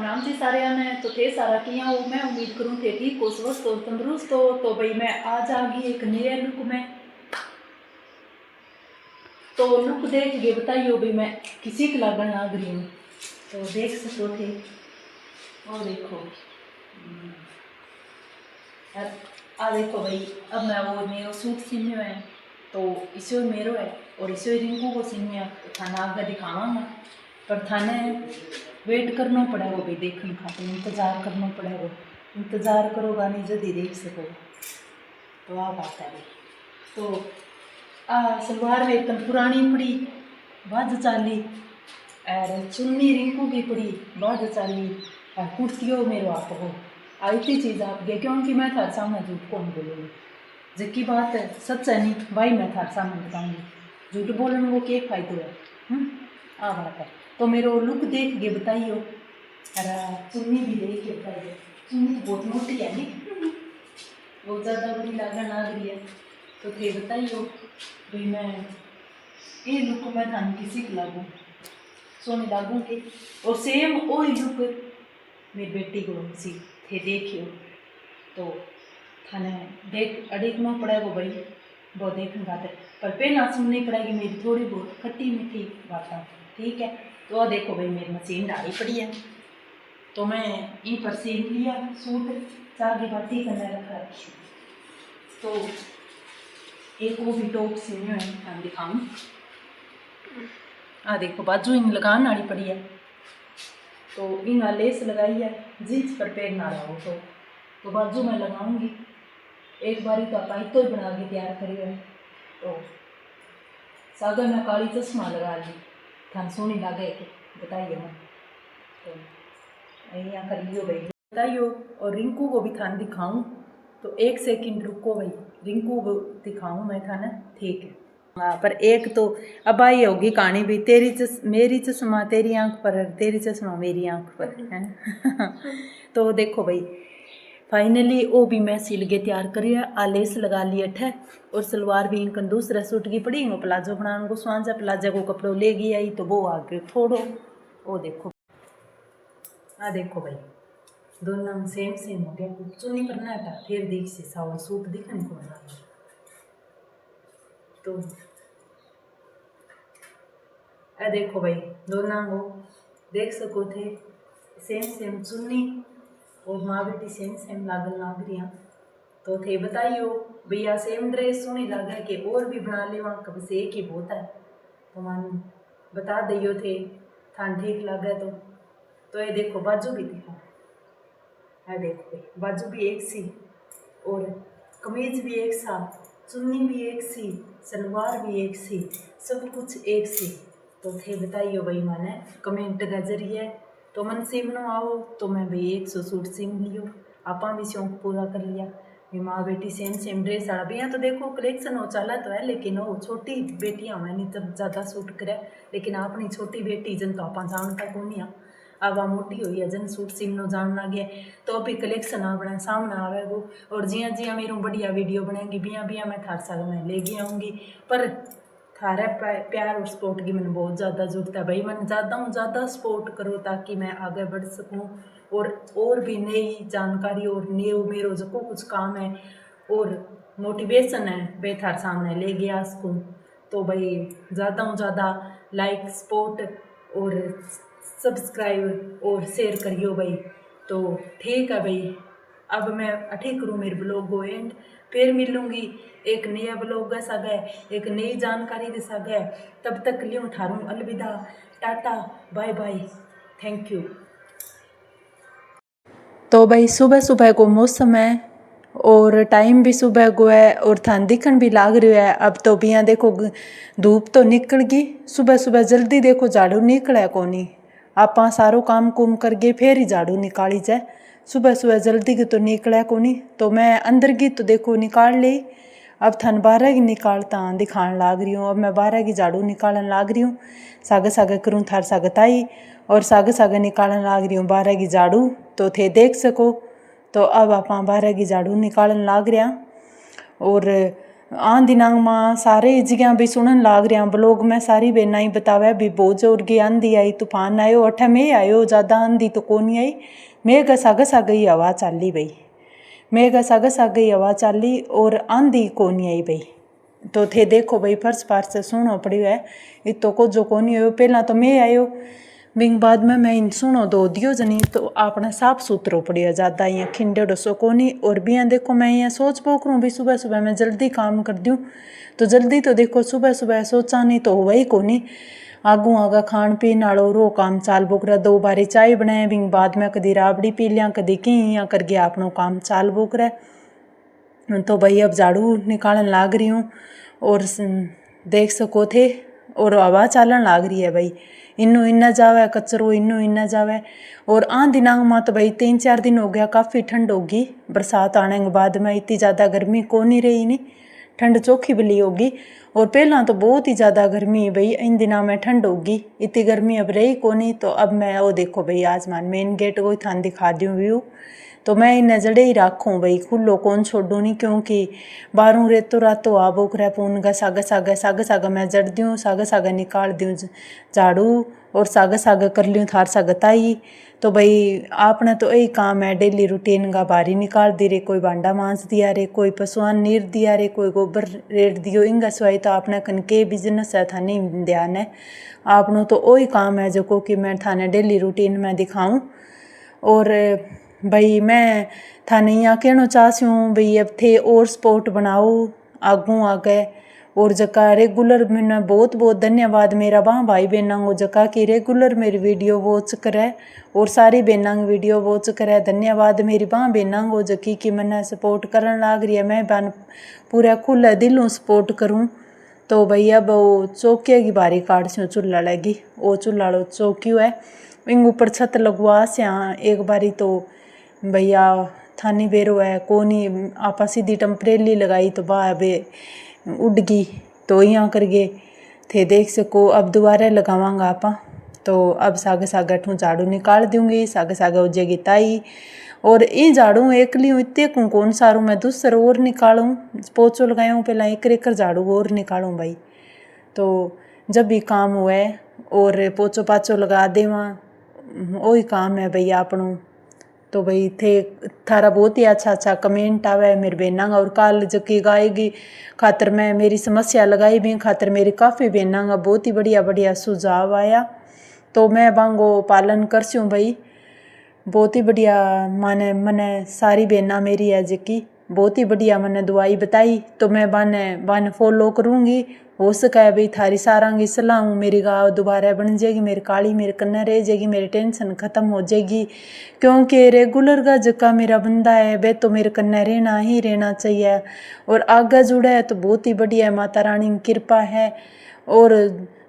राम जी सारे ने। तो थे सारा किया हो, मैं उम्मीद करूँ थे ठीक हो, स्वस्थ हो, तंदुरुस्त हो। तो भाई मैं आज आ गई एक नया लुक में। तो लुक देख के बताइयो भाई मैं किसी के लगन लग रही हूँ। तो देख सको थे और देखो आ देखो भाई, अब मैं वो मेरो सूट सीने है तो इसे मेरो है और इसे रिंकू को सीने है। तो थाना आगे दिखावांगा, पर थाने वेट करना पड़ेगा भाई, देखने खातिर इंतज़ार करना पड़ेगा। इंतज़ार करोगा नहीं जल्दी देख सको। तो आ बात है भाई। तो आ सलवार वे तन पुरानी पड़ी बज चाली और चुन्नी रिंकू की पड़ी बज चाली और कुर्तियों मेरो आप हो आई थी चीज़ आप गए, क्योंकि मैं थारे सामने झूठ कौन बोलूँगी। जिसकी बात है सच है नहीं भाई, मैं थारे सामने बताऊँगी। झूठ बोलने में वो क्या फायदा है। आ बात है। तो मेरे लुक देख के बताइयो, अरे चुन्नी भी देख के बताइए। चुन्नी तो बहुत मोटी है नहीं, बहुत ज़्यादा बड़ी लागन लग रही है। तो थे बताइयो भाई मैं ये लुक मैं थाने किसी को लागू सोने लागूंगी। और सेम वही लुक मेरी बेटी को सी थे देखियो। तो थाने देख अड़ीकना पड़ेगा भाई, वो देखने खाते पर पहला सुननी पड़ेगी मेरी थोड़ी बहुत खट्टी मीठी बातें, ठीक है। तो देखो भाई मेरी मशीन डाली पड़ी है, तो मैं ये पर सीन लिया सूट चार की बाती करने रखा रखी। तो एक वो भी टॉप सीने है हम दिखाऊँ। आ देखो बाजू इन लगान वाली पड़ी है, तो इन लेस लगाई है जींस पर पहनना रहा हो तो बाजू में लगाऊंगी। एक बारी तो पाई तो ही बना के तैयार करी है। तो सागर में काली चश्मा लगा ली थान सोनी लगे बताइए मैं। तो यहाँ करियो भाई बताइयो। और रिंकू को भी थान दिखाऊं, तो एक सेकंड रुको भाई, रिंकू को दिखाऊं मैं थाने, ठीक है। हाँ पर एक तो अब आई होगी कहानी भी, मेरी चश्मा तेरी आंख पर, तेरी चश्मा मेरी आंख पर है। तो देखो भाई फाइनली वो भी मैं सिल के तैयार करी है, आलेस लगा ली अठे। और सलवार भी इनकन दूसरा सूट की पड़ी वो प्लाजो बनाने को स्वांजा प्लाजा को कपड़ों ले गई आई। तो वो आगे थोड़ो वो देखो, आ देखो भाई दोनों में सेम सेम हो गया। चुन्नी करना था फिर देख से सावर सूट दिखने को मिला। तो आ देखो भाई दोनों को देख सको थे सेम सेम चुन्नी और माँ बेटी सेम सेम लागल लाग रही। तो थे बताइयो भैया सेम ड्रेस सोनी लगे कि और भी बना ले वहाँ कब से एक ही बहुत है। तो मान बता दियो थे थान ठीक लगे। तो ये देखो बाजू भी देखो, है देखो भाई बाजू भी एक सी और कमीज भी एक सा, चुन्नी भी एक सी, सलवार भी एक सी, सब कुछ एक सी। तो थे बताइयो भाई मैंने कमेंट के जरिए तो मन सीमनो आओ। तो मैं भाई 100 सूट सीम लियो, आपा भी शौक पूरा कर लिया। भी माँ बेटी सेम सेम ड्रेस वाला भी यहाँ तो देखो कलेक्शन हो चला तो है, लेकिन वो छोटी बेटियाँ मैंने तब ज़्यादा सूट करे, लेकिन अपनी छोटी बेटी जन तो आप जानता कौन है। अब आ मोटी हुई है जन सूट सीमनो जान लगे तो अभी कलेक्शन आ बना सामने आवेगो। और जिया जिया मेरी बढ़िया वीडियो बनेगी बिया बिया मैं थार साल में लेके आऊँगी। पर थारा प्यार और सपोर्ट की मैंने बहुत ज़्यादा जरूरत है भाई, मैंने ज़्यादा सपोर्ट करो ताकि मैं आगे बढ़ सकूँ और भी नई जानकारी और न्यू मेरो जो कुछ काम है और मोटिवेशन है वे थार सामने ले गया सकूँ। तो भाई ज़्यादा लाइक सपोर्ट और सब्सक्राइब और शेयर करियो भाई। तो ठीक है भाई, अब मैं अठे करूँ मेरे ब्लॉग को एंड, फिर मिलूँगी एक नया ब्लॉग के साथ एक नई जानकारी के साथ। तब तक लियो थारूँ अलविदा, tata bye bye, thank you. तो भाई सुबह सुबह को मौसम है और टाइम भी सुबह को है और थान दिखन भी लाग रही है। अब तो बिया देखो धूप तो निकल गई, सुबह सुबह जल्दी देखो झाड़ू निकले कोनी, आप सारो काम कुम कर गए फिर ही झाड़ू निकाली जाए। सुबह सुबह जल्दी की तो निकले कोनी, तो मैं अंदर की तो देखो निकाल ली। अब थान 12 की निकालता दिखाने लाग रही हूँ। अब मैं 12 की झाड़ू निकालने लाग रही हूँ, सागे सागे करूँ थार सागताई और सागे सागे निकालने लाग रही हूँ 12 की झाड़ू। तो थे देख सको। तो अब आप 12 की झाड़ू निकालने लाग रहा और आन दिनांग माँ सारे जगह भी सुनन लाग रहा ब्लॉग में सारी बेना ही बतावे भी बहुत जोर की आंधी आई तूफान आयो अठे में आयो ज़्यादा आंधी तो कोनी आई मेघ साग साग ही हवा चाली बई मेघ साग साग ही हवा चाली और आंधी कोनी आई बई। तो थे देखो भाई फर्श पार से सुनो पड़ियो है इतो को जो कोनी हो पहला तो मैं आयो बिंग बाद में मैं इन सुनो दो दियो जनी तो आपने साफ सुथरो पड़िया ज़्यादा यहाँ खिंडेड़ो सो कोनी। और भी यहाँ देखो मैं यहाँ सोच पोक रहा हूँ भी सुबह सुबह मैं जल्दी काम कर दूँ तो जल्दी तो देखो सुबह सुबह सोचा नहीं तो हुआ ही कोनी आगू आगा खान पीन आलो रो काम चाल बोकरा 2 बारी चाय बनाए बिंग बाद में कदी राबड़ी पी लिया कदी की यहाँ कर गया अपनो काम चाल बोकरा। तो भाई अब झाड़ू निकालन लाग रही हूँ और देख सको थे और हवा चालन लाग रही है भाई इन्नू इन्ना जावे कचरो इन्नू इन्ना जावे। और दिनांग में तो भाई 3-4 दिन हो गया काफ़ी ठंड होगी बरसात आने के बाद में इतनी ज़्यादा गर्मी को नहीं रही नहीं ठंड चौखी बली होगी और पहला तो बहुत ही ज़्यादा गर्मी भाई इन दिनों में ठंड होगी इतनी गर्मी अब रही को नहीं। तो अब मैं वो देखो भाई आसमान मेन गेट को ही थान दिखा दूँ व्यू तो मैं इन्हें जड़े ही राखूँ भाई खुलो कौन छोड़ू नहीं क्योंकि बारूँ रेतो रातो आ बोकरा पून का साग साग मैं जड़ दूँ साग निकाल दूँ झाड़ू और साग कर लूँ थार साग ताई। तो भाई आपने तो यही काम है डेली रूटीन का बाहरी निकाल दी रे कोई भांडा मांस दिया रे कोई पशुआन नीर दिया रे कोई गोबर रेट दियो इंगा सिवाय तो आपने कन के बिजनेस है था नहीं ध्यान है आपनो तो वही काम है जो को कि मैं थाने डेली रूटीन में दिखाऊँ। और भाई मैं थाने यहाँ कहना चाहती हूँ भाई अब थे और स्पोर्ट बनाओ आगू आगे और जका रेगुलर मैंने बहुत बहुत धन्यवाद मेरा वहाँ भाई बहना को जका कि रेगुलर मेरी वीडियो वॉच करे और सारी बहना वीडियो वॉच करे धन्यवाद मेरी वहाँ बहना को जकी कि मैंने सपोर्ट करन लाग रही है मैं बन पूरा खुला दिलों सपोर्ट करूँ। तो भाई अब वो चौकिया की बारी काट से चूल्हा लगी वो चूल्हा चौकियो है इंग ऊपर छत लगवा से एक बारी तो भैया थानी बेरो है कोनी आपा सीधी टम्परेली लगाई तो बाह बे उड़ गई तो यहाँ कर गए थे देख सको अब दोबारा लगावांगा आपा। तो अब साग ठूँ झाड़ू निकाल दूंगी साग हो जाएगी ताई और ये झाड़ू एक ली इतने कौन सारूँ मैं दूसरा और निकालूँ पोचो लगाऊँ पहला एक झाड़ू और निकालूँ भाई। तो जब भी काम हुए और पोचो पाचो लगा देवा वही काम है भाई आपनों। तो भाई थे थारा बहुत ही अच्छा कमेंट आवे मेरे बहना और कल जकी गाएगी खातर मैं मेरी समस्या लगाई भी खातर मेरी काफ़ी बहना का बहुत ही बढ़िया सुझाव आया तो मैं बांगो पालन करसूँ भाई बहुत ही बढ़िया माने मने सारी बहना मेरी है जकी बहुत ही बढ़िया मैंने दवाई बताई तो मैं बाने फॉलो करूँगी हो सका है भाई थारी सारांगी सलाह मेरी गाँव दोबारा बन जाएगी मेरी काली मेरे कन्ने रह जाएगी मेरी टेंशन ख़त्म हो जाएगी क्योंकि रेगुलर का जका मेरा बंदा है वे तो मेरे कन्ने रहना ही रहना चाहिए और आगे जुड़ा है तो बहुत ही बढ़िया माता रानी की कृपा है और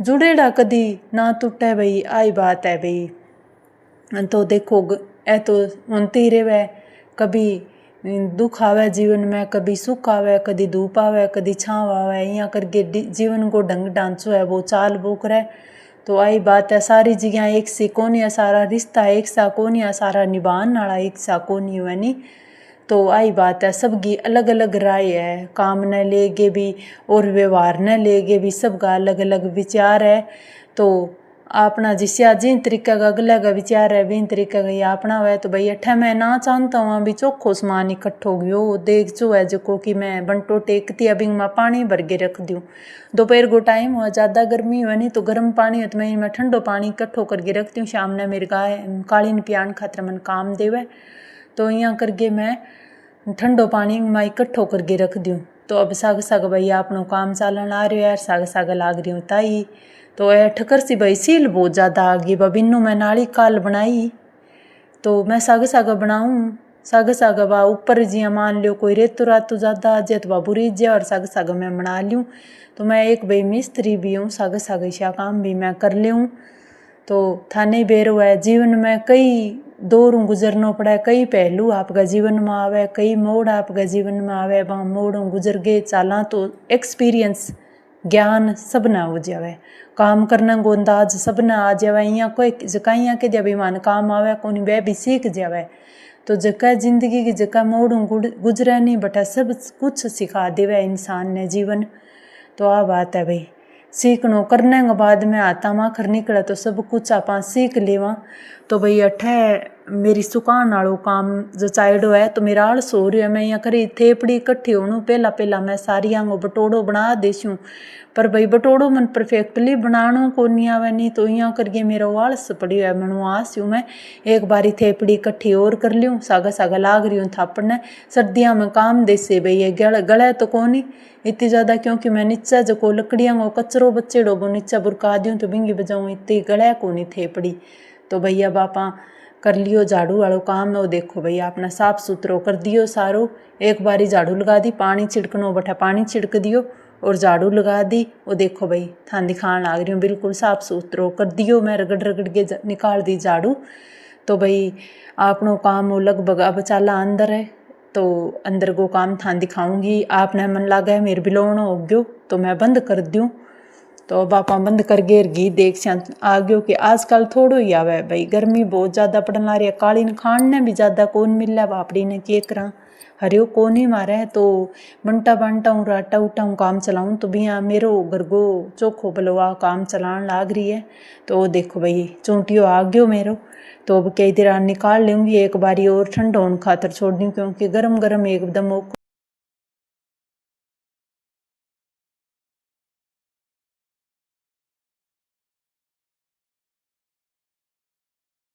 जुड़ेड़ा कदी ना टूटे भाई आई बात है भाई। तो देखो ए तो होते ही रहे कभी दुख आवे जीवन में कभी सुख आवे कभी धूप आवे कभी छाँव आवे यहाँ करके जीवन को ढंग ढांचो है वो चाल बोक रहे। तो आई बात है सारी जगह एक से कोनी है सारा रिश्ता एक सा कोनी है सारा निभान वाला एक सा कोनी हुआ नहीं। तो आई बात है सबकी अलग अलग राय है काम न लेके भी और व्यवहार न लेके भी सबका अलग अलग विचार है। तो अपना जिसया जिन तरीका का अगला का विचार है बिन तरीका का ये अपना हुआ है। तो भाई अठे मैं ना चाहता हूँ अभी चोखो सामान इकट्ठो गयो देख जो है जो कि मैं बंटो टेकती अभी मैं पानी भर के रख दूँ दोपहर को टाइम हुआ ज़्यादा गर्मी हुआ नहीं तो गर्म पानी हो तो मैं ठंडो पानी इकट्ठो करके रखती हूँ शाम ने मेरी गाय कालीन पियान खातर मन काम देवे तो यहाँ करके मैं ठंडो पानी मैं इकट्ठो करके रख दूँ। तो अब साग भाई आपनो काम चालन आ रहा है साग लाग रही हूँ ताई तो यह ठकर सी भाई सील बहुत ज़्यादा आ गई बिन्नू मैं नाली काल बनाई तो मैं साग बनाऊँ साग बा ऊपर जिया मान लियो कोई रेतो रातो ज़्यादा आ जाए तो बाबू रीत जाए और साग मैं बना लूँ। तो मैं एक भाई मिस्त्री भी हूँ साग शा काम भी मैं कर लूँ। तो थाने बेरो है जीवन में कई दौरों गुजरना पड़ा कई पहलू आपका जीवन में आवे कई मोड़ आपका जीवन में आवे वहाँ मोड़ों गुजर गए चाला तो एक्सपीरियंस ज्ञान सब ना हो जावे काम करना को अंदाज सब ना आ जावे यहाँ कोई जका यहाँ के जब मान काम आवे कौन वह भी सीख जावे। तो जका जिंदगी की जका मोड़ों गुजरा नहीं बटा सब कुछ सिखा देवे इंसान ने जीवन। तो आ बात है भाई, सीखनो करने के बाद में आता माखर निकले तो सब कुछ आप सीख लेवा। तो भाई अठे मेरी सुकान वालों काम जचाइडो है तो मेरा आलस हो रही है। मैं यहाँ करी थेपड़ी इकट्ठी होनू पहला मैं सारी आंगो बटोड़ो बना देसूँ, पर भाई बटोड़ो मन परफेक्टली बनानो को नहीं आवे, नहीं तो यहाँ करके मेरा आलस पड़ियो है। मनु आस्यूँ मैं एक बारी थेपड़ी इकट्ठी और कर लूँ, सागा सागा लाग रही हूँ थापड़ने। सर्दियाँ में काम देसे भाई ये गले तो कोनी इतनी ज़्यादा, क्योंकि मैं नीचे जो लकड़ियाँ को कचरो बच्चेड़ो वो नीचे बुरका दूँ तो बिंगी बजाऊँ इतनी गले को नहीं थेपड़ी। तो भैया बापा कर लियो झाड़ू वालों काम। वो देखो भैया अपना साफ सुथरो कर दियो सारो। एक बारी झाड़ू लगा दी, पानी छिड़कनो बठा पानी छिड़क दियो और झाड़ू लगा दी। वो देखो भाई थान दिखाने लाग रही हूँ, बिल्कुल साफ सुथरो कर दियो। मैं रगड़ रगड़ के निकाल दी झाड़ू। तो भाई आपनो काम वो लगभग अब चाला अंदर है, तो अंदर को काम थान दिखाऊंगी। आपने मन लागा है मेरे बिलोनो हो गयो तो मैं बंद कर दूँ। तो बापा बंद कर गेर घी देख से आ गयो कि आजकल थोड़ो ही आवे भाई, गर्मी बहुत ज़्यादा पड़न ला रही है। कालीन खान ने भी ज़्यादा कौन मिल रहा बापड़ी ने के करा हरियो कौन ही मारे। तो बंटा बांटा हूँ राटा उटा हूँ काम चलाऊँ तो भी यहाँ मेरो गरगो चोखो बलवा काम चलान लाग रही है। तो देखो भाई चोंटियो आ गयो मेरो। तो अब कई देर निकाल लूँगी एक बारी और ठंडा होने खातर छोड़ दूँ, क्योंकि गरम गरम एकदम